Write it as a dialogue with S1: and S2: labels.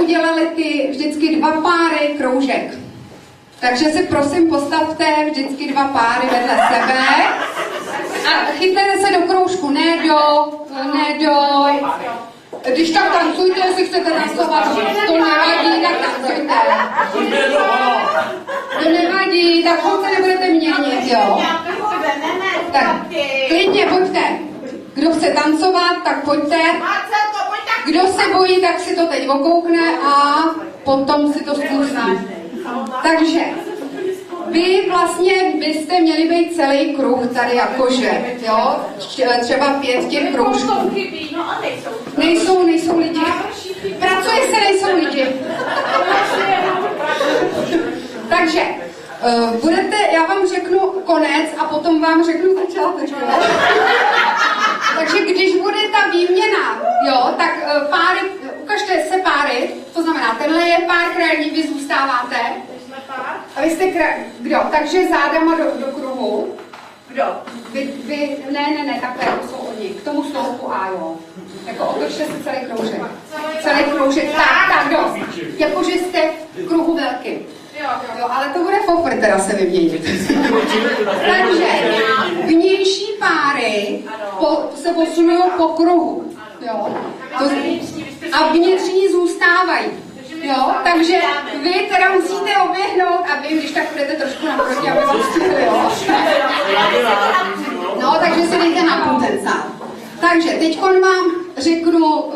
S1: udělali vždycky 2 páry kroužek. Takže si prosím postavte vždycky 2 páry vedle sebe a chytnete se do kroužku, ne do. Když tak tancujte, jestli chcete tancovat, to nevadí, tak tancujte. To nevadí, tak se nebudete měnit, jo. Tak, klidně pojďte. Kdo chce tancovat, tak pojďte. Kdo se bojí, tak si to teď okoukne a potom si to zkusí. Takže vy vlastně byste měli být celý kruh tady jakože, jo? Třeba 5 těch kroužků. Nejsou lidi. Pracuje se, nejsou lidi. Takže já vám řeknu konec a potom vám řeknu začátek. Takže když bude ta výměna, jo, tak páry, ukažte se páry, to znamená, tenhle je pár krajní, vy zůstáváte. A vy jste kdo? Takže zádama do kruhu. Kdo? Vy, ne, takhle, to jsou oni. K tomu sloupku A, jo. Jako otočte se celý kroužek. Celý kroužek, tak, dost. Jakože jste v kruhu velký. Jo, ale to bude fofr teda se vyměnit. Takže vnější páry se posunují po kruhu. Jo. A vnitřní zůstávají. Jo, takže vy teda musíte oběhnout a vy, když tak budete trošku naproti, aby vám vstupili, jo. No, takže se dejte na půl ten sál. Takže teď vám řeknu